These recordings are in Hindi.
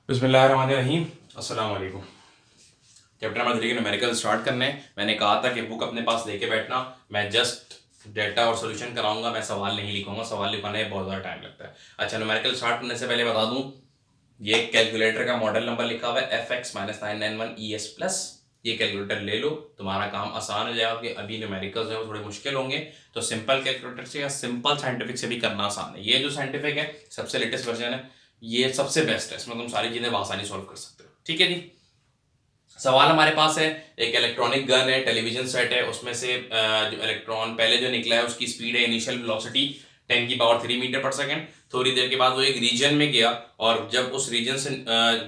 बिस्मिल्लाहिर्रहमानिर्रहीम। अस्सलाम वालेकुम। चैप्टर नंबर 3 के न्यूमेरिकल स्टार्ट करने। मैंने कहा था कि बुक अपने पास लेके बैठना, मैं जस्ट डेटा और सॉल्यूशन कराऊंगा, मैं सवाल नहीं लिखूंगा, सवाल लिखवाने में बहुत ज़्यादा टाइम लगता है। अच्छा, न्यूमेरिकल स्टार्ट करने से पहले बता दूं, ये कैलकुलेटर का मॉडल नंबर लिखा हुआ है FX-991 ES प्लस। ये कैलकुलेटर ले लो, तुम्हारा काम आसान हो जाएगा कि अभी न्यूमेरिकल्स है वो थोड़े मुश्किल होंगे, तो सिंपल कैलकुलेटर से या सिंपल साइंटिफिक से भी करना आसान है। ये जो साइंटिफिक है सबसे लेटेस्ट वर्जन है, ये सबसे बेस्ट है, इसमें तुम सारी चीज़ें आसानी सॉल्व कर सकते हो। ठीक है जी। सवाल हमारे पास है, एक इलेक्ट्रॉनिक गन है, टेलीविजन सेट है, उसमें से जो इलेक्ट्रॉन पहले जो निकला है उसकी स्पीड है initial velocity 10⁻³ metre per second. थोड़ी देर के बाद वो एक रीजन में गया, और जब उस रीजन से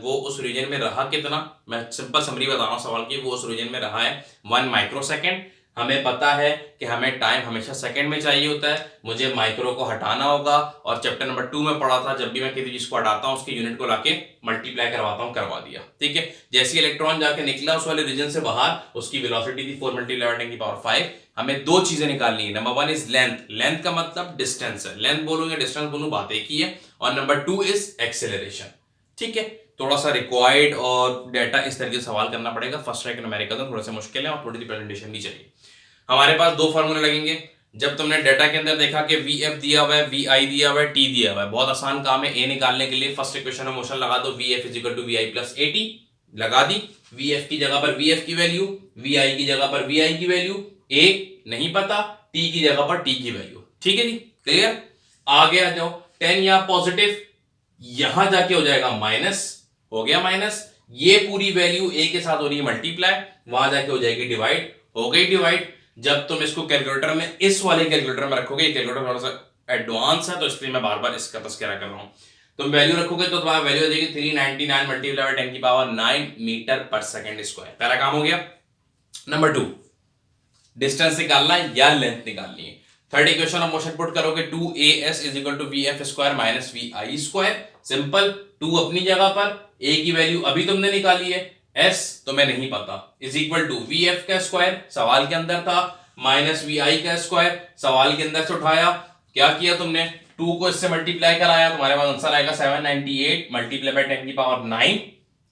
वो उस रीजन में रहा कितना, मैं सिंपल समरी बता रहा हूँ सवाल की, वो उस रीजन में रहा है 1 माइक्रोसेकंड। हमें पता है कि हमें टाइम हमेशा सेकंड में चाहिए होता है, मुझे माइक्रो को हटाना होगा, और चैप्टर नंबर 2 में पढ़ा था, जब भी मैं किसी चीज को हटाता हूँ उसकी यूनिट को लाके मल्टीप्लाई करवाता हूँ, करवा दिया। ठीक है, जैसे इलेक्ट्रॉन जाके निकला उस वाले रीजन से बाहर, उसकी वेलोसिटी थी 4 × 10⁻⁵। हमें दो चीजें निकालनी है। नंबर 1 इज लेंथ, लेंथ का मतलब डिस्टेंस है, लेंथ बोलूं या डिस्टेंस बोलूं बात एक ही है। और नंबर 2 इज एक्सेलरेशन। ठीक है, थोड़ा सा रिक्वायर्ड और डाटा इस तरीके से सवाल करना पड़ेगा। फर्स्ट ट्राई के न्यूमेरिकल थोड़ा सा मुश्किल है और थोड़ी सी प्रेजेंटेशन भी चाहिए। हमारे पास दो फॉर्मूले लगेंगे। जब तुमने डाटा के अंदर देखा कि VF दिया हुआ है, VI दिया हुआ है, T दिया हुआ है, बहुत आसान काम है। A निकालने के लिए फर्स्ट इक्वेशन में मोशन लगा दो, VF = VI + AT लगा दी। VF की जगह पर VF की वैल्यू, VI की जगह पर VI की वैल्यू, A नहीं पता, T की जगह पर T की वैल्यू। ठीक है जी, क्लियर। आगे आ जाओ, 10 या पॉजिटिव, यहां जाके हो जाएगा माइनस, हो गया माइनस। ये पूरी वैल्यू A के साथ हो रही है मल्टीप्लाई, वहां जाके हो जाएगी डिवाइड, हो गई डिवाइड। जब तुम इसको कैलकुलेटर में, इस वाले कैलकुलेटर में रखोगे, ये कैलकुलेटर थोड़ा सा एडवांस है तो इसलिए मैं बार बार इसका तस्करा कर रहा हूं। तुम वैल्यू रखोगे तो तुम्हारा वैल्यू आ जाएगी 399 × 10⁻⁹ मीटर पर सेकंड स्क्वायर। पहला काम हो गया। नंबर 2, डिस्टेंस निकालना है या लेंथ निकालनी है। Third equation of motion put करोगे, 2AS = VF² - VI²। सिंपल, 2 अपनी जगह पर, A की वैल्यू अभी तुमने निकाली है, S तुम्हें नहीं पता, = VF का स्क्वायर सवाल के अंदर था, माइनस VI का स्क्वायर सवाल के अंदर से उठाया। क्या किया तुमने, 2 को इससे मल्टीप्लाई कराया, तुम्हारे पास आंसर आएगा 798 × 10⁻⁹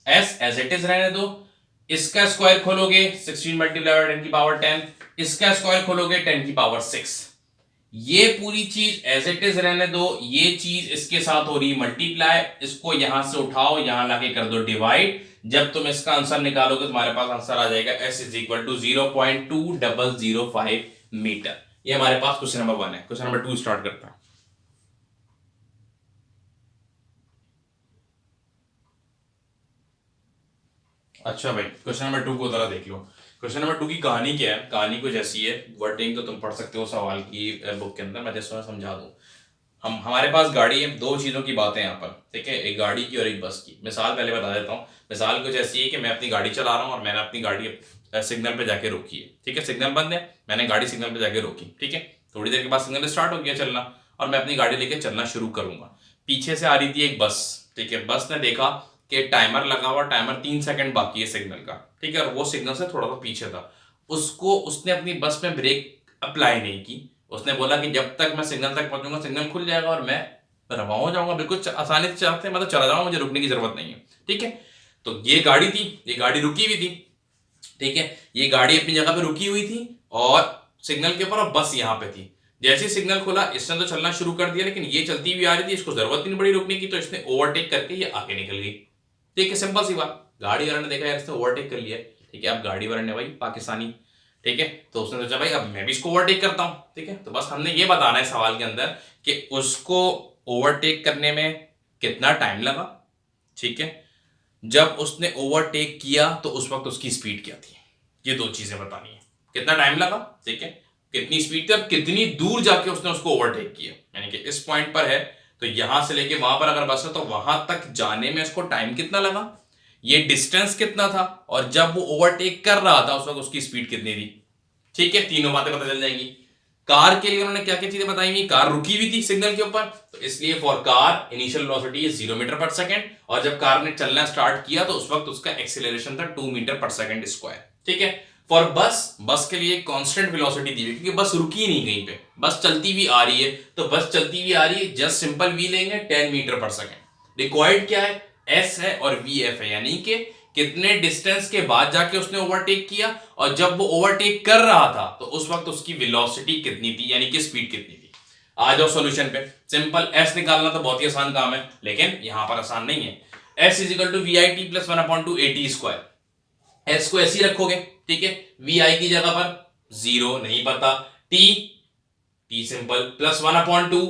S एज इट इज रहने दो। इसका स्क्वायर खोलोगे 16 × 10⁻10, इसका स्क्वायर खोलोगे 10⁻6। ये पूरी चीज एज इट इज रहने दो, ये चीज इसके साथ हो रही मल्टीप्लाई, इसको यहां से उठाओ, यहां लाके कर दो डिवाइड। जब तुम इसका आंसर निकालोगे तुम्हारे पास आंसर आ जाएगा S = 0.2005 मीटर। ये हमारे पास क्वेश्चन नंबर 1 है। क्वेश्चन नंबर 2 स्टार्ट करता है। अच्छा भाई, क्वेश्चन नंबर 2 को जरा देख लो। क्वेश्चन नंबर 2 की कहानी क्या है। कहानी कुछ ऐसी है, वर्डिंग तो तुम पढ़ सकते हो सवाल की बुक के अंदर, मैं जैसे समझा दूं। हमारे पास गाड़ी है, दो चीज़ों की बात है यहाँ पर, ठीक है, एक गाड़ी की और एक बस की। मिसाल पहले बता देता हूँ। मिसाल कुछ ऐसी है कि मैं अपनी गाड़ी चला रहा हूँ और मैंने अपनी गाड़ी सिग्नल पे जाके रोकी है। ठीक है, सिग्नल बंद है, मैंने गाड़ी सिग्नल पे जाके रोकी। ठीक है, थोड़ी देर के बाद सिग्नल स्टार्ट हो गया चलना, और मैं अपनी गाड़ी लेके चलना शुरू करूंगा। पीछे से आ रही थी एक बस। ठीक है, बस ने देखा कि टाइमर लगा हुआ, टाइमर 3 सेकंड बाकी है सिग्नल का। ठीक है, और वो सिग्नल से थोड़ा सा पीछे था। उसने अपनी बस में ब्रेक अप्लाई नहीं की। उसने बोला कि जब तक मैं सिग्नल तक पहुंचूंगा सिग्नल खुल जाएगा और मैं रवा हो जाऊंगा, बिल्कुल आसानी से चलते मतलब चला जाऊंगा, मुझे रुकने की जरूरत नहीं है। ठीक है, तो ये गाड़ी थी, ये गाड़ी रुकी हुई थी। ठीक है, ये गाड़ी अपनी जगह पे रुकी हुई थी और सिग्नल के ऊपर, और बस यहाँ पे थी। जैसे ही सिग्नल खुला इसने तो चलना शुरू कर दिया, लेकिन ये चलती हुई आ रही थी, इसको जरूरत नहीं पड़ी रुकने की, तो इसने ओवरटेक करके ये आगे निकल गई। ठीक है, सिंपल सी बात। गाड़ी वाले ने देखा यार इसने ओवरटेक कर लिया। ठीक है, अब गाड़ी वाले ने भाई पाकिस्तानी, ठीक है, तो उसने सोचा भाई अब मैं भी इसको ओवरटेक करता हूं। ठीक है, तो बस हमने ये बताना है सवाल के अंदर कि उसको ओवरटेक करने में कितना टाइम लगा। ठीक है, जब उसने ओवरटेक किया तो उस वक्त उसकी स्पीड क्या थी, ये दो चीजें बतानी है। कितना टाइम लगा, ठीक है, कितनी स्पीड थी, अब कितनी दूर जाके उसने उसको ओवरटेक किया, यानी कि इस पॉइंट पर है तो यहां से लेके वहां पर अगर बस है तो वहां तक जाने में उसको टाइम कितना लगा, ये डिस्टेंस कितना था, और जब वो ओवरटेक कर रहा था उस वक्त उसकी स्पीड कितनी थी। ठीक है, तीनों बातें पता चल जाएंगी। कार के लिए उन्होंने क्या क्या चीजें बताई हुई, कार रुकी हुई थी सिग्नल के ऊपर, तो इसलिए for car initial velocity is 0 metre per second, और जब कार ने चलना स्टार्ट किया तो उस वक्त उसका एक्सीलरेशन था 2 मीटर पर सेकंड स्क्वायर। ठीक है, फॉर बस, बस के लिए कांस्टेंट वेलोसिटी दी हुई, क्योंकि बस रुकी नहीं कहीं पे, बस चलती हुई आ रही है, तो बस चलती हुई आ रही है, जस्ट सिंपल वी लेंगे 10 मीटर पर सेकंड। रिक्वायर्ड क्या है, एस है और वी एफ है, यानी कि कितने डिस्टेंस के बाद जाके उसने ओवरटेक किया, और जब वो ओवरटेक कर रहा था तो उस वक्त उसकी वेलोसिटी कितनी थी, यानी कि स्पीड कितनी थी। आ जाओ सॉल्यूशन पे। सिंपल, एस निकालना तो बहुत ही आसान काम है, लेकिन यहां पर आसान नहीं है। S is equal to v i t plus 1/2 a t square. S को ऐसे ही रखोगे, ठीक है, वी आई की जगह पर 0 नहीं पता, टी सिंपल प्लस 1/2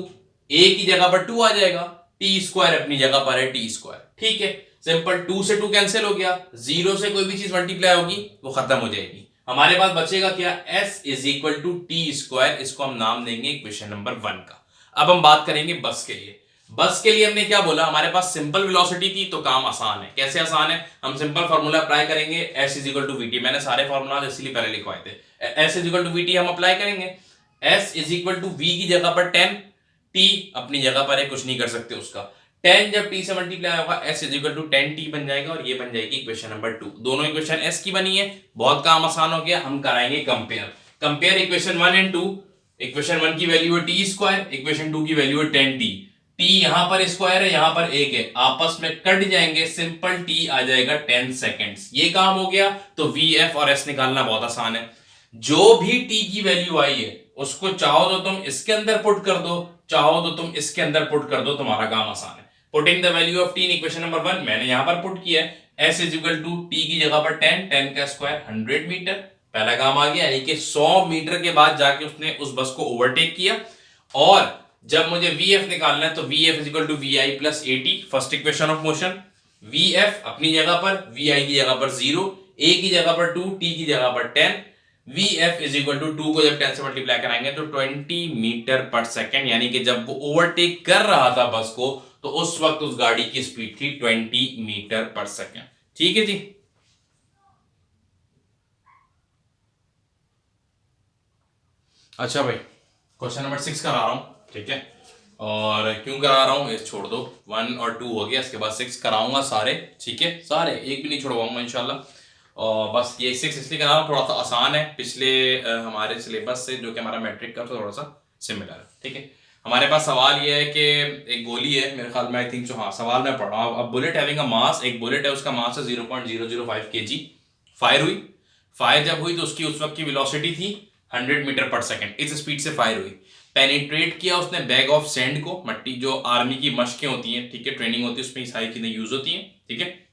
ए की जगह पर 2 आ जाएगा, टी स्क्वायर अपनी जगह पर है टी स्क्वायर, ठीक है। सिंपल, 2 से 2 कैंसिल हो गया, 0 से कोई भी चीज मल्टीप्लाई होगी वो खत्म हो जाएगी। हमारे पास बचेगा क्या, s is equal to t square. इसको हम नाम देंगे इक्वेशन नंबर 1 का। अब हम बात करेंगे बस के लिए। बस के लिए हमने क्या बोला, हमारे पास सिंपल वेलोसिटी थी तो काम आसान है। कैसे आसान है, हम सिंपल फार्मूला अप्लाई करेंगे, s is equal to v. मैंने सारे फार्मूला इसीलिए पहले लिखवाए थे। s is equal to v हम अप्लाई करेंगे, s is equal to v की जगह पर 10, t अपनी जगह पर है, कुछ नहीं कर सकते उसका। 10 जब t से मल्टीप्लाई होगा s is equal to 10t बन जाएगा, और ये बन जाएगी इक्वेशन नंबर 2। दोनों इक्वेशन s की बनी है, बहुत काम आसान हो गया। हम कराएंगे कंपेयर इक्वेशन 1 एंड 2। इक्वेशन 1 की वैल्यू है टी स्क्वायर, इक्वेशन 2 की वैल्यू है 10t। t यहां पर स्क्वायर है, यहां पर 1 है, आपस में कट जाएंगे, सिंपल t आ जाएगा 10 सेकेंड्स। ये काम हो गया। तो vf और s निकालना बहुत आसान है। जो भी t की वैल्यू आई है उसको चाहो तो तुम इसके अंदर पुट कर दो, चाहो तो तुम इसके अंदर पुट कर दो, तुम्हारा काम आसान है। Putting the value of t in equation number 1 मैंने यहां पर पुट किया है। s is equal to t की जगह पर 10 का स्क्वायर 100 मीटर, पहला काम आ गया, यानी कि 100 मीटर के बाद जाके उसने उस बस को ओवरटेक किया। और जब मुझे vf निकालना है तो vf is equal to vi plus at, first equation of motion. vf अपनी जगह पर, vi की जगह पर 0, a की जगह पर 2, t की जगह पर 10। vf इज इक्वल टू 2 को जब 10 से मल्टीप्लाई कराएंगे तो 20 मीटर पर सेकेंड, यानी कि जब वो ओवरटेक कर रहा था बस को तो उस वक्त उस गाड़ी की स्पीड थी 20 मीटर पर सेकेंड। ठीक है जी। अच्छा भाई, क्वेश्चन नंबर 6 करा रहा हूं, ठीक है। और क्यों करा रहा हूं, ये छोड़ दो, 1 और 2 हो गया, इसके बाद 6 कराऊंगा सारे, ठीक है, सारे, एक भी नहीं छोड़वाऊंगा इंशाल्लाह। और बस ये 6 इसलिए करा रहा हूं, थोड़ा सा आसान है पिछले हमारे सिलेबस से, जो कि हमारा मैट्रिक का थोड़ा सा सिमिलर है, ठीक है। हमारे पास सवाल ये है कि एक गोली है, मेरे ख्याल में, आई थिंक जो, हाँ सवाल मैं पढ़ रहा हूँ। अब बुलेट हैविंग अ मास, एक बुलेट है, उसका मास है 0.005 kg। फायर हुई, फायर जब हुई तो उसकी उस वक्त की वेलोसिटी थी 100 मीटर पर सेकेंड, इस स्पीड से फायर हुई। पेनिट्रेट किया उसने बैग ऑफ सैंड को, मट्टी, जो आर्मी की मशकें होती हैं, ठीक है, ट्रेनिंग होती है, उसमें सारी चीजें यूज होती हैं, ठीक है।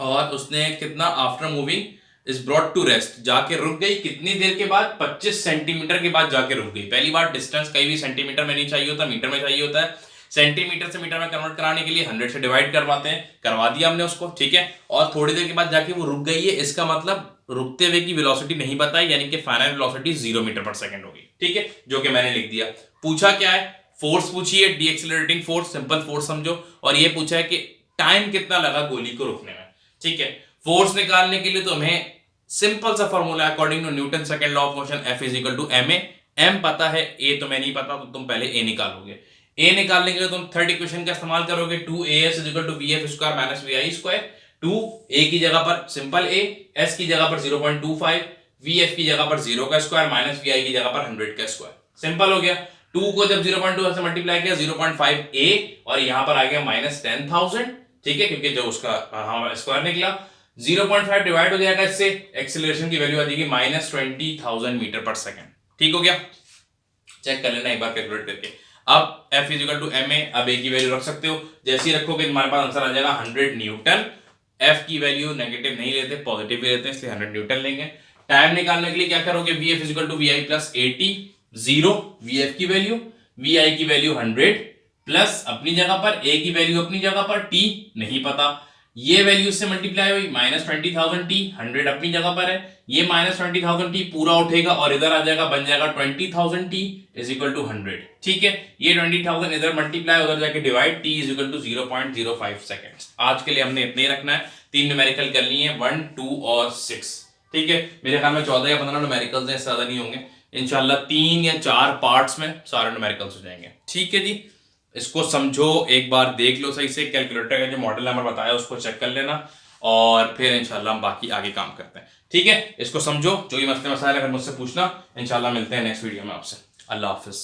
और उसने कितना, after moving is brought to rest, जाके रुक गई, कितनी देर के बाद, 25 सेंटीमीटर के बाद जाके रुक गई। पहली बार डिस्टेंस कहीं भी सेंटीमीटर में नहीं चाहिए होता, मीटर में चाहिए होता है। सेंटीमीटर से मीटर में कन्वर्ट कराने के लिए 100 से डिवाइड करवाते हैं, करवा दिया हमने उसको, ठीक है। और थोड़ी देर के बाद जाके वो रुक गई है, इसका मतलब रुकते हुए की वेलोसिटी नहीं बताई, यानी कि final velocity 0 metre per second होगी, ठीक है, जो कि मैंने लिख दिया। पूछा क्या है, फोर्स पूछी है, डीएक्सेलरेटिंग फोर्स, सिंपल फोर्स समझो, और ये पूछा है कि टाइम कितना लगा गोली को रुकने में, ठीक है। फोर्स निकालने के लिए तुम्हें सिंपल सा फॉर्मूला है, according to Newton second law of motion, F is equal to ma। m पता है, a तुम्हें नहीं पता, तो तुम पहले a निकालोगे। a निकालने के लिए तुम थर्ड इक्वेशन का इस्तेमाल करोगे, 2as is equal to vf square minus vi square. 2 a की जगह पर सिंपल a, s की जगह पर 0.25, vf की जगह पर 0 का स्क्वायर माइनस vi की जगह पर 100 का स्क्वायर, सिंपल हो गया। 2 को जब 0.2 से मल्टीप्लाई किया 0.5 a, और यहां पर आ गया माइनस 10,000, ठीक है, क्योंकि जो उसका स्क्वायर निकला 0.5 डिवाइड हो जाएगा इससे, एक्सीलरेशन की वैल्यू आ जाएगी माइनस 20,000 मीटर पर सेकंड। ठीक हो गया, चेक कर लेना एक बार कैलकुलेट करके। अब F is equal to ma, अब a की वैल्यू रख सकते हो, जैसे ही रखोगे तुम्हारे पास आंसर आ जाएगा 100 न्यूटन। F की वैल्यू नेगेटिव नहीं लेते, पॉजिटिव भी लेते हैं, इसलिए 100 न्यूटन लेंगे। टाइम निकालने के लिए क्या करोगे, Vf is equal to vi plus 80, 0 Vf की वैल्यू, vi की वैल्यू 100 प्लस अपनी जगह पर, a की वैल्यू अपनी जगह पर, t नहीं पता, ये वैल्यू से मल्टीप्लाई हुई माइनस 20,000 t, 100 अपनी जगह पर है, ये माइनस 20,000 t पूरा उठेगा और इधर आ जाएगा, बन जाएगा 20,000 t इज इक्वल टू 100, ठीक है। ये 20,000 इधर मल्टीप्लाई, उधर जाके divide, t is equal to 0.05 seconds. आज के लिए हमने इतने ही रखना है, 3 न्यूमेरिकल करनी है, 1, 2 और 6, ठीक है। मेरे ख्याल में 14 या 15 न्यूमेरिकल्स हैं, ज्यादा नहीं होंगे इंशाल्लाह। 3 या 4 पार्ट्स में सारे न्यूमेरिकल्स हो जाएंगे, ठीक है जी। इसको समझो, एक बार देख लो सही से, कैलकुलेटर का जो मॉडल नंबर बताया उसको चेक कर लेना, और फिर इंशाल्लाह हम बाकी आगे काम करते हैं, ठीक है। इसको समझो, जो भी मसले मसाइल है फिर मुझसे पूछना, इंशाल्लाह मिलते हैं नेक्स्ट वीडियो में आपसे। अल्लाह हाफिज।